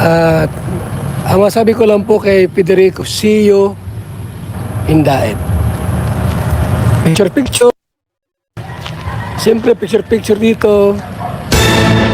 At ang masabi ko lang po kay Federico, see you in Daet. Picture. Siyempre, picture dito.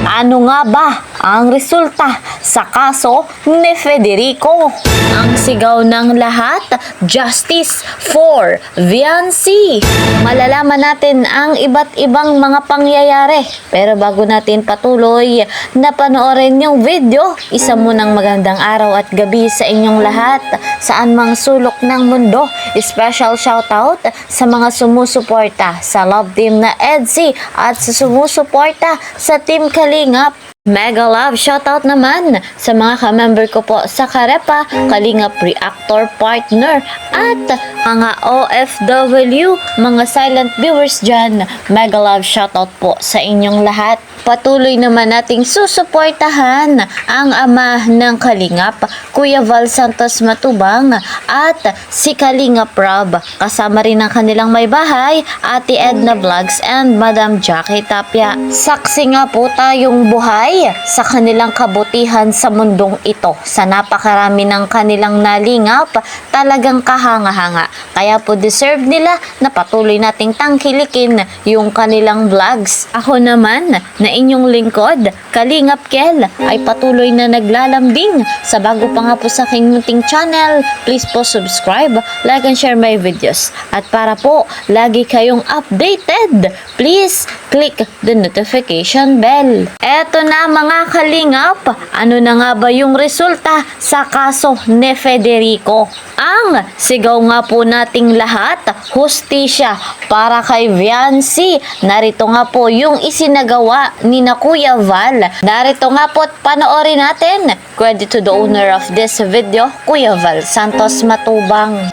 Ano nga ba ang resulta sa kaso ni Federico? Ang sigaw ng lahat, justice for Viancy. Malalaman natin ang iba't ibang mga pangyayari. Pero bago natin patuloy na panoorin yung video, isa munang magandang araw at gabi sa inyong lahat, saan mang sulok ng mundo. Special shoutout sa mga sumusuporta sa love team na EDSI at sa sumusuporta sa Team Kalingap. Mega love shoutout naman sa mga ka-member ko po sa Karepa, Kalingap Reactor Partner at mga OFW, mga silent viewers dyan. Mega love shoutout po sa inyong lahat. Patuloy naman nating susuportahan ang ama ng Kalingap, Kuya Val Santos Matubang at si Kalingap Rob. Kasama rin ang kanilang may bahay, Ate Edna Vlogs and Madam Jackie Tapia. Saksi nga po tayong buhay sa kanilang kabutihan sa mundong ito. Sa napakarami ng kanilang nalingap, talagang kahanga-hanga. Kaya po deserve nila na patuloy nating tangkilikin yung kanilang vlogs. Ako naman, na inyong lingkod, Kalingap Kel, ay patuloy na naglalambing. Sa bago pa nga po sa aking munting channel, please po subscribe, like and share my videos. At para po lagi kayong updated, please click the notification bell. Eto na mga Kalingap, ano na nga ba yung resulta sa kaso ni Federico? Ang sigaw nga po nating lahat, hustisya para kay Viancy. Narito nga po yung isinagawa ni na Kuya Val. Narito nga po at panoorin natin. Credit to the owner of this video, Kuya Val Santos Matubang.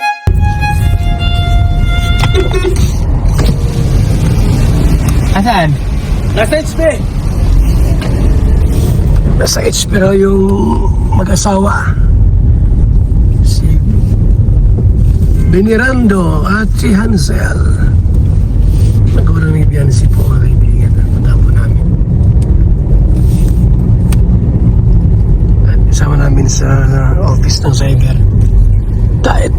Asan? Nasa HP. Nasa HP raw yung mag-asawa. Si Benirando at si Hansel. Nagawa ng Viancy po mga kaibigan. Punta po namin. At isama namin sa office ng Cyber Diet.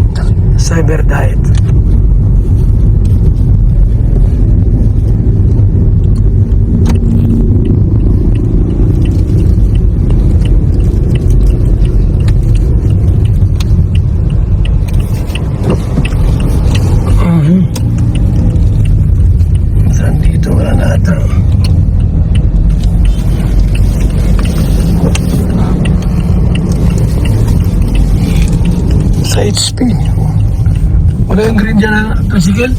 Sa HP. Wala yung green dyan na tricycle?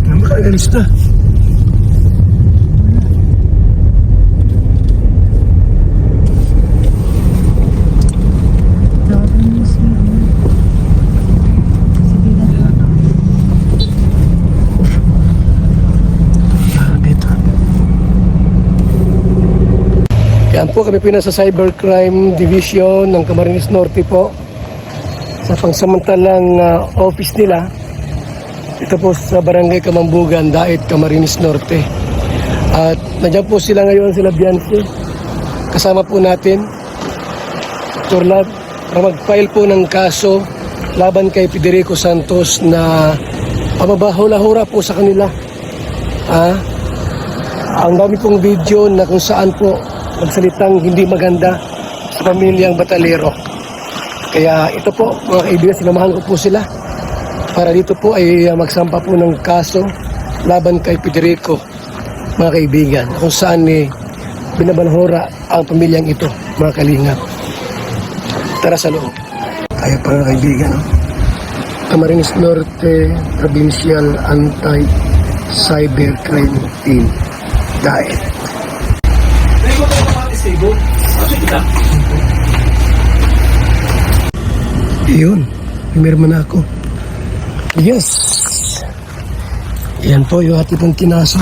Nakagalis na. Dito. Yan po, kami pinasa Cybercrime Division ng Camarines Norte po. Sa pangsamantalang office nila, ito po sa Barangay Kamambugan, Daet, Camarines Norte. At nandiyan po sila ngayon, sila Viancy. Kasama po natin, Turlad, para mag-file po ng kaso laban kay Federico Santos na pamabahula-hura po sa kanila. Ang dami pong video na kung saan po nagsalitang hindi maganda sa pamilyang Batalero. Kaya ito po mga kaibigan, sinamahan ko po sila para dito po ay magsampa po ng kaso laban kay Federico mga kaibigan, kung saan binabalhora ang pamilyang ito mga Kalingap. Tara sa loob. Tayo pa mga kaibigan, Camarines Norte Provincial Anti-Cybercrime Team Daet. Yun, primerma na ako. Yes! Yan po yung ating pong kinaso.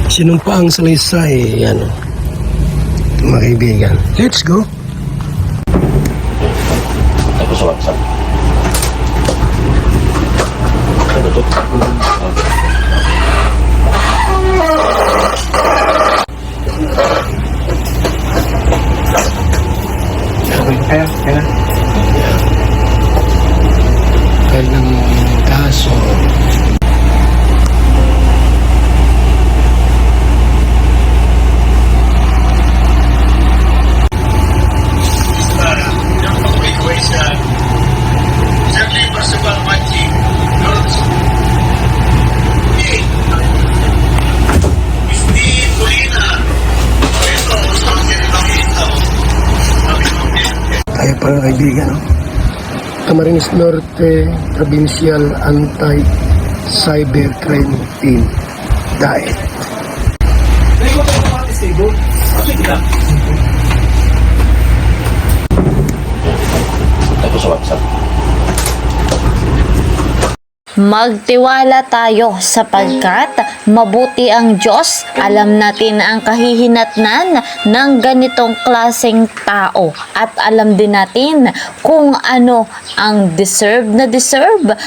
Sinumpa ang salaysay. Yan. Mga kaibigan. Let's go! Ito sa WhatsApp. Ito to. pa nga kaibigan. No? Camarines Norte Provincial Anti-Cybercrime Team. DAET. Ito sa WhatsApp. Magtiwala tayo sapagkat mabuti ang Diyos. Alam natin ang kahihinatnan ng ganitong klaseng tao at alam din natin kung ano ang deserve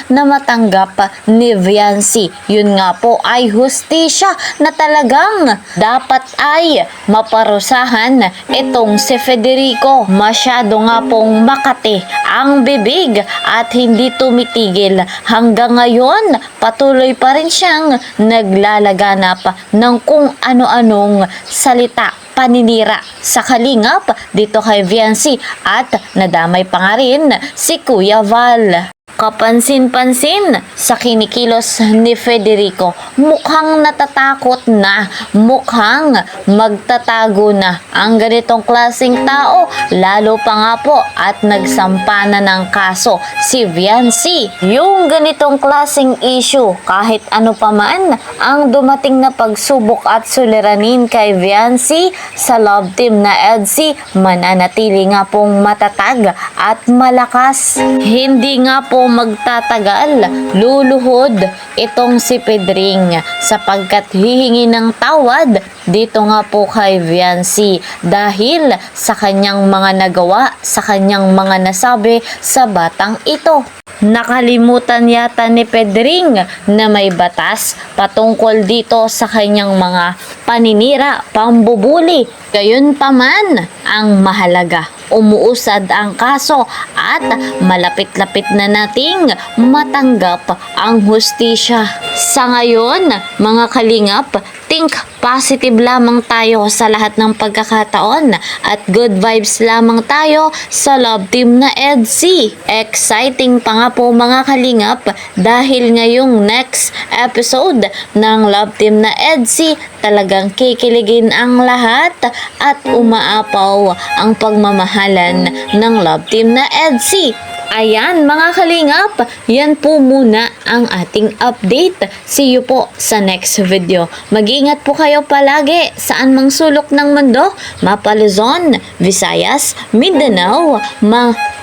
na matanggap ni Viancy. Yun nga po ay hustisya na talagang dapat ay maparusahan itong si Federico. Masyado nga pong makati ang bibig at hindi tumitigil. Hanggang ngayon, patuloy pa rin siyang naglalaganap ng kung ano-anong salita, paninira sa kalingap dito kay Viancy at nadamay pa nga rin si Kuya Val. Kapansin-pansin sa kinikilos ni Federico, mukhang natatakot na, mukhang magtatago na ang ganitong klaseng tao, lalo pa nga po at nagsampa na ng kaso si Viancy. Yung ganitong klaseng issue, kahit ano pa man ang dumating na pagsubok at suliranin kay Viancy sa love team na EDSI, mananatili nga pong matatag at malakas. Hindi nga po magtatagal, luluhod itong si Pedring sapagkat hihingi ng tawad dito nga po kay Viancy dahil sa kanyang mga nagawa, sa kanyang mga nasabi sa batang ito. Nakalimutan yata ni Pedring na may batas patungkol dito sa kanyang mga paninira, pambubuli. Gayunpaman, ang mahalaga, umuusad ang kaso at malapit-lapit na nating matanggap ang hustisya. Sa ngayon, mga kalingap, think positive lamang tayo sa lahat ng pagkakataon at good vibes lamang tayo sa love team na EDSI. Exciting pa nga po mga kalingap dahil ngayong next episode ng love team na EDSI talagang kikiligin ang lahat at umaapaw ang pagmamahalan ng love team na EDSI. Ayan mga kalingap, yan po muna ang ating update. See you po sa next video. Mag-iingat po kayo palagi saan mang sulok ng mundo, mapa Luzon, Visayas, Mindanao,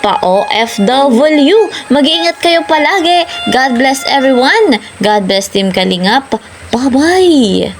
pa OFW. Mag-iingat kayo palagi. God bless everyone. God bless Team Kalingap. Bye-bye!